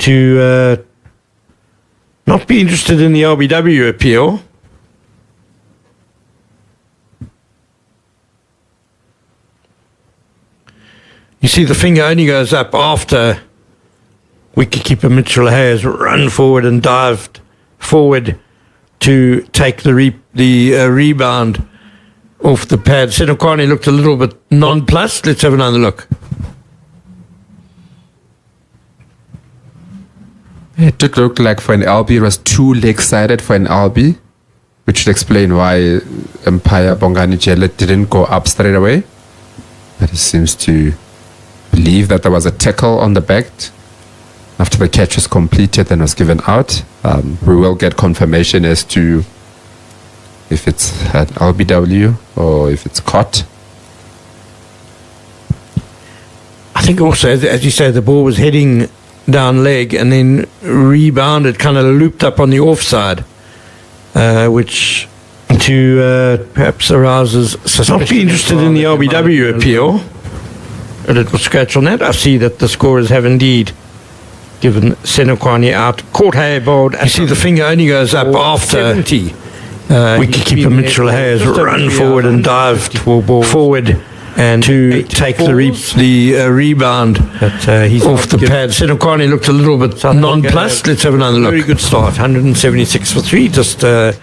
to not be interested in the LBW appeal. You see the finger only goes up after wicketkeeper Mitchell Hayes run forward and dived forward to take the rebound off the pad. Senokwane looked a little bit nonplussed. Let's have another look. It did look like for an LB, it was too leg-sided for an LB, which would explain why umpire Bongani Jele didn't go up straight away. But he seems to believe that there was a tackle on the back after the catch was completed and was given out. We will get confirmation as to if it's an LBW or if it's caught. I think also, as you say, the ball was heading down leg and then rebounded, kind of looped up on the offside, which to perhaps arouses suspicion. Not be interested in the LBW appeal. A little scratch on that. I see that the scorers have indeed given Senokwane out. Caught Hay bowled. You see the finger only goes up after 70. Wicketkeeper Mitchell Hayes run forward and dived forward and to take the rebound off the pad. Senokwane looked a little bit nonplussed. Let's have another look. Very good start. 176 for 3. Just a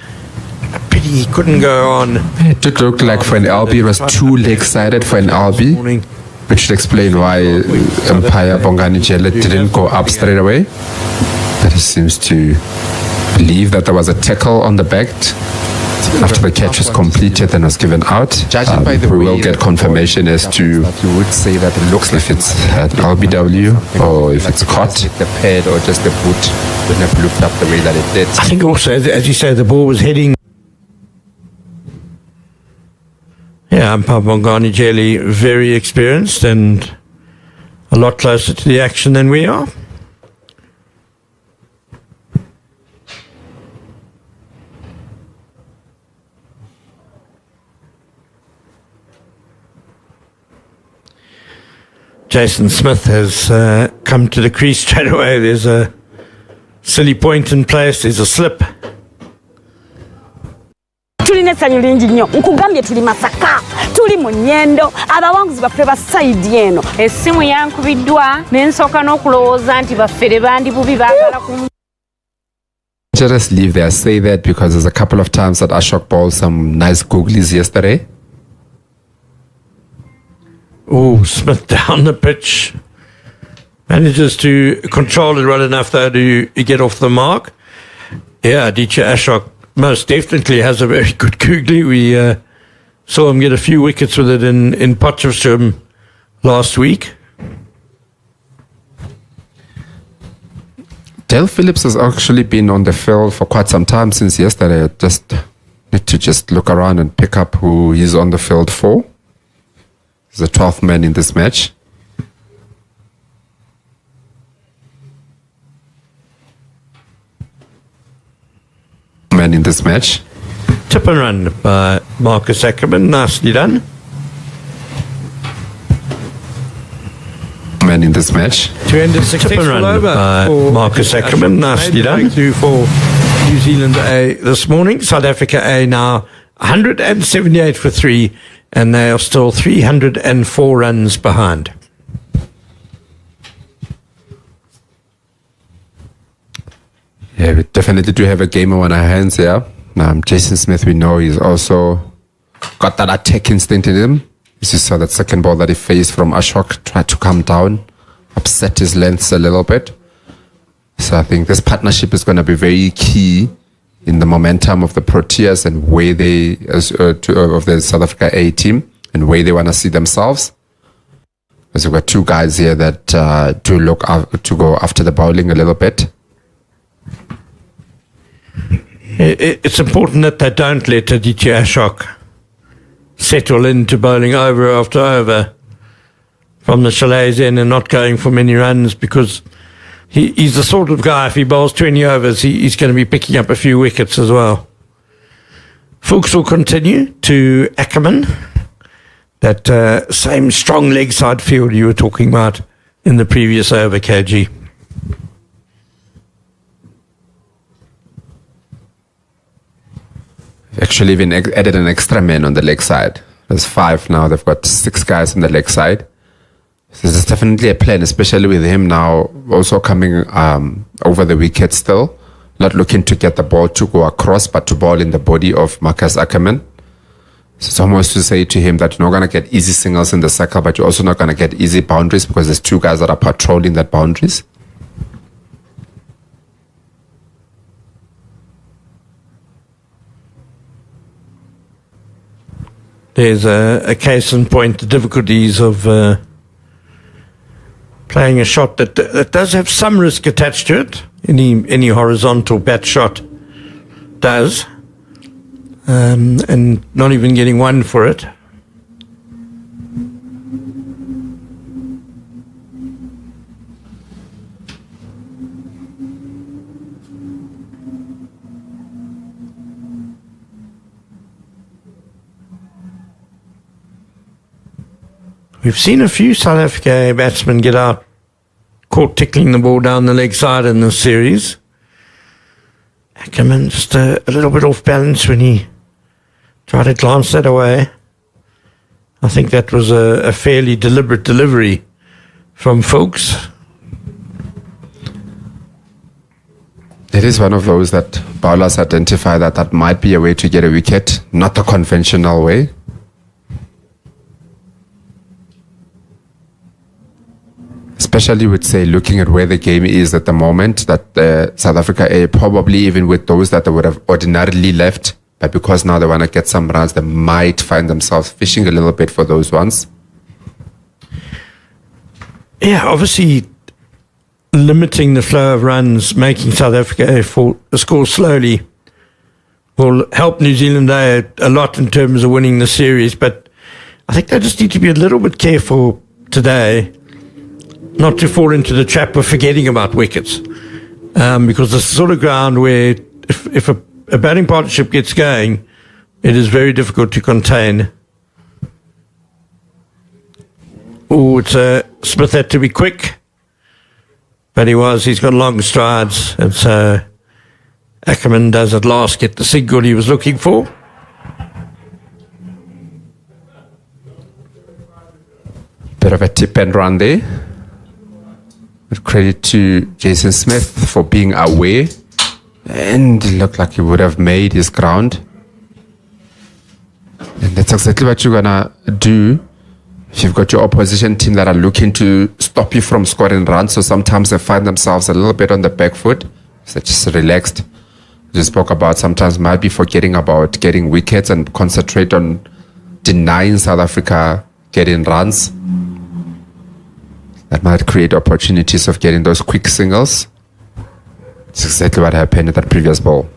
pity he couldn't go on. It did look like for an LB, it was too leg-sided for an LB, which would explain why umpire Bongani Jele didn't go up straight away. But he seems to believe that there was a tackle on the back after the catch was completed and was given out. We will get confirmation as to you would say that it looks if it's an LBW or if it's caught. The pad or just the boot wouldn't have looked up the way that it did. I think also, as you say, the ball was heading. Yeah, umpire Bongani Jele, very experienced and a lot closer to the action than we are. Jason Smith has come to the crease straight away. There's a silly point in place. There's a slip. Tulina essanyu lingi nnyo nkugambye tuli Masaka tuli mu Nnyendo abawanguzi baffe ba sayidi eno. Essimu yankubiddwa ne nsooka n'okulowooza nti baffere bandi bubi baagala ku. Just leave there. Say that because there's a couple of times that Ashok bowled some nice googlies yesterday. Oh, Smith down the pitch. Manages to control it well enough though to get off the mark. Yeah, Aditya Ashok most definitely has a very good googly. We saw him get a few wickets with it in Potchefstroom last week. Dale Phillips has actually been on the field for quite some time since yesterday. I just need to just look around and pick up who he's on the field for. He's the 12th man in this match. Man in this match. Tip and run by Marcus Ackerman. Nicely done. Man in this match. To end a successful over by Marcus Ackerman. Nicely done. For New Zealand A this morning. South Africa A now 178 for 3, and they are still 304 runs behind. Yeah, we definitely do have a gamer on our hands here. Jason Smith, we know he's also got that attack instinct in him. You saw that second ball that he faced from Ashok, tried to come down, upset his lengths a little bit. So I think this partnership is going to be very key in the momentum of the Proteas and where they, of the South Africa A team, and where they want to see themselves. Because we've got two guys here that do look to go after the bowling a little bit. It's important that they don't let Aditya Ashok settle into bowling over after over from the chalets end and not going for many runs, because he's the sort of guy, if he bowls 20 overs, he's going to be picking up a few wickets as well. Fuchs will continue to Ackerman, that same strong leg side field you were talking about in the previous over, KG. Actually, even added an extra man on the leg side. There's 5 now. They've got 6 guys on the leg side. So this is definitely a plan, especially with him now also coming over the wicket still. Not looking to get the ball to go across, but to ball in the body of Marcus Ackerman. So it's almost to say to him that you're not going to get easy singles in the circle, but you're also not going to get easy boundaries because there's 2 guys that are patrolling that boundaries. There's a case in point, the difficulties of playing a shot that does have some risk attached to it. Any horizontal bat shot does. And not even getting one for it. We've seen a few South Africa batsmen get out, caught tickling the ball down the leg side in this series. Ackerman just a little bit off balance when he tried to glance that away. I think that was a fairly deliberate delivery from Folks. It is one of those that bowlers identify that might be a way to get a wicket, not the conventional way. Especially with, say, looking at where the game is at the moment, that South Africa A, probably even with those that they would have ordinarily left, but because now they want to get some runs, they might find themselves fishing a little bit for those ones. Yeah, obviously limiting the flow of runs, making South Africa A score slowly will help New Zealand A a lot in terms of winning the series, but I think they just need to be a little bit careful today not to fall into the trap of forgetting about wickets, because the sort of ground where if a batting partnership gets going, it is very difficult to contain. Oh, Smith had to be quick, but he's got long strides, and so Ackerman does at last get the signal he was looking for. Bit of a tip and run there. With credit to Jason Smith for being aware, and it looked like he would have made his ground. And that's exactly what you're gonna do if you've got your opposition team that are looking to stop you from scoring runs. So sometimes they find themselves a little bit on the back foot, so just relaxed. We just spoke about sometimes might be forgetting about getting wickets and concentrate on denying South Africa getting runs. That might create opportunities of getting those quick singles. It's exactly what happened at that previous ball.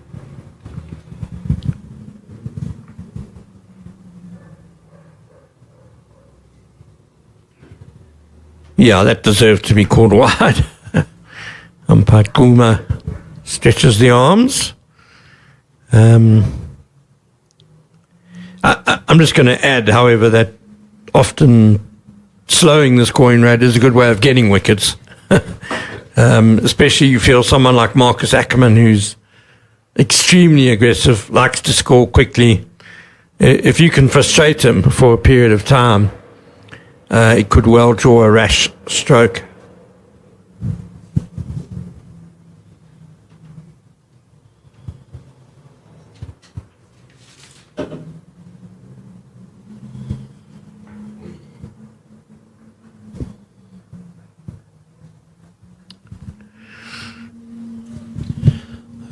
Yeah, that deserved to be called wide. Umpire Kuma stretches the arms. I'm just going to add, however, that often slowing the scoring rate is a good way of getting wickets. Especially you feel someone like Marcus Ackerman, who's extremely aggressive, likes to score quickly. If you can frustrate him for a period of time, it could well draw a rash stroke.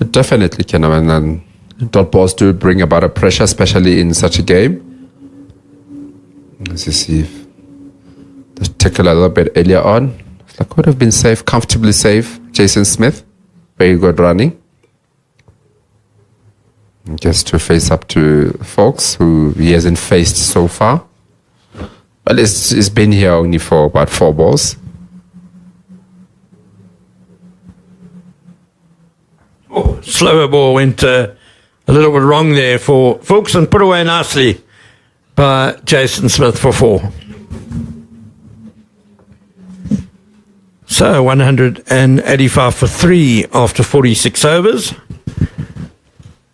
Definitely can, and dot balls do bring about a pressure, especially in such a game. Let's see if let's tackle a little bit earlier on. It's like would have been safe, comfortably safe. Jason Smith, very good running. Just to face up to Folks, who he hasn't faced so far. But it's been here only for about 4 balls. Slower ball went a little bit wrong there for Folks and put away nicely by Jason Smith for 4. So 185 for 3 after 46 overs.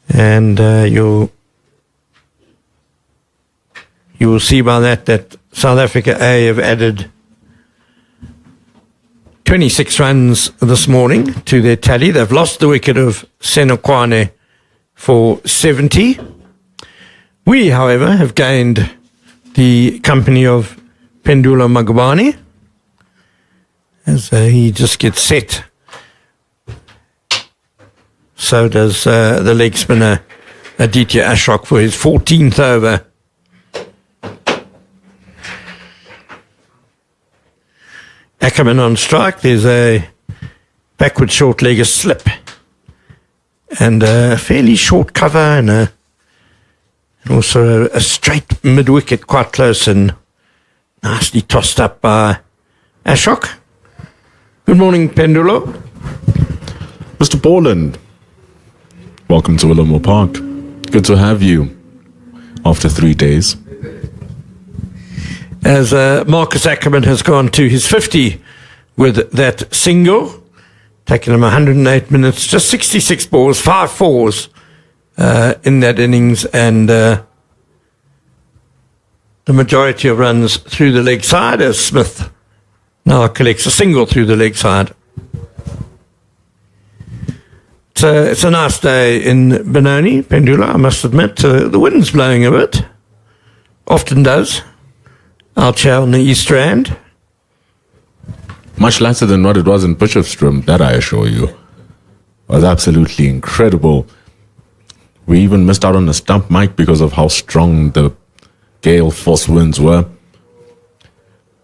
And your you will see by that South Africa A have added 26 runs this morning to their tally. They've lost the wicket of Senokwane for 70. We, however, have gained the company of Pendula Magubane as he just gets set. So does the leg spinner Aditya Ashok for his 14th over. Ackerman on strike. There's a backward short leg, a slip, and a fairly short cover, and also a straight mid wicket, quite close and nicely tossed up by Ashok. Good morning, Pendulo. Mr. Borland, welcome to Willowmore Park. Good to have you after 3 days. As Marcus Ackerman has gone to his 50 with that single, taking him 108 minutes, just 66 balls, 5 fours in that innings, and the majority of runs through the leg side as Smith now collects a single through the leg side. It's a nice day in Benoni, Pendula, I must admit. The wind's blowing a bit, often does. Out here on the East Rand. Much lighter than what it was in Potchefstroom, that I assure you. It was absolutely incredible. We even missed out on the stump mic because of how strong the gale force winds were.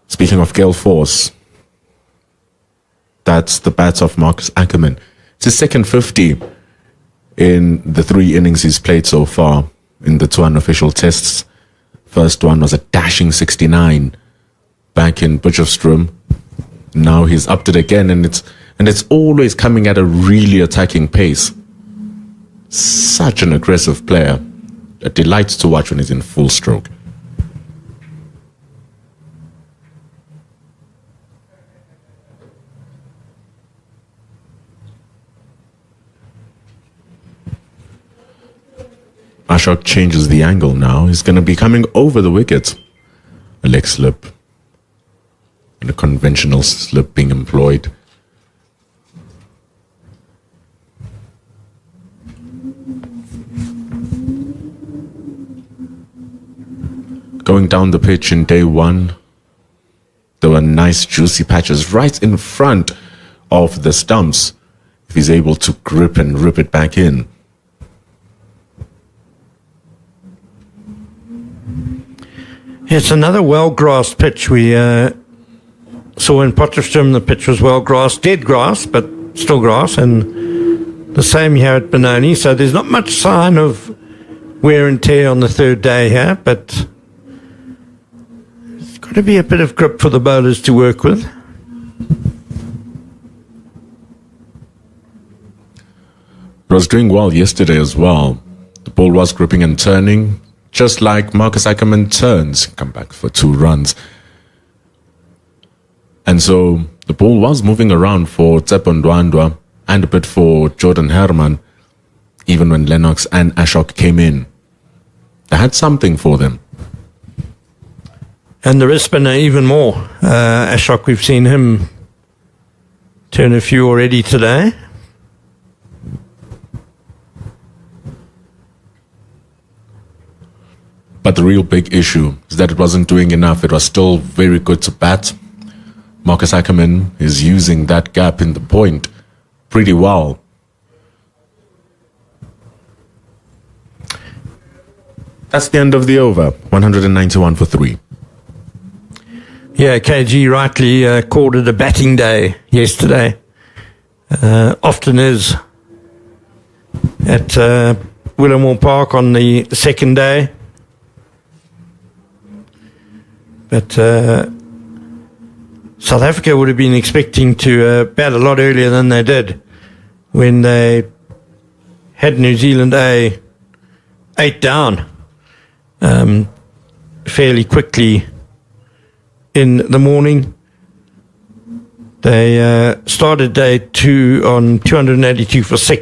Speaking of gale force, that's the bats of Marcus Ackerman. It's his second 50 in the 3 innings he's played so far in the 2 unofficial tests. First one was a dashing 69 back in Potchefstroom. Now he's upped it again, and it's always coming at a really attacking pace. Such an aggressive player. A delight to watch when he's in full stroke. Ashok changes the angle now. He's going to be coming over the wicket. A leg slip. And a conventional slip being employed. Going down the pitch in day 1, there were nice juicy patches right in front of the stumps. If he's able to grip and rip it back in. It's another well-grassed pitch. We saw in Potchefstroom the pitch was well-grassed, dead grass, but still grass, and the same here at Benoni. So there's not much sign of wear and tear on the 3rd day here, but it's got to be a bit of grip for the bowlers to work with. It was doing well yesterday as well. The ball was gripping and turning. Just like Marcus Ackerman turns, come back for 2 runs. And so the ball was moving around for Tsepo Ndwandwa and a bit for Jordan Herman, even when Lennox and Ashok came in. They had something for them. And the wrist spinner even more. Ashok, we've seen him turn a few already today. But the real big issue is that it wasn't doing enough. It was still very good to bat. Marcus Ackerman is using that gap in the point pretty well. That's the end of the over. 191 for 3. Yeah, KG rightly called it a batting day yesterday. Often is at Willowmore Park on the second day. But South Africa would have been expecting to bat a lot earlier than they did when they had New Zealand A 8 down fairly quickly in the morning. They started day 2 on 282 for 6.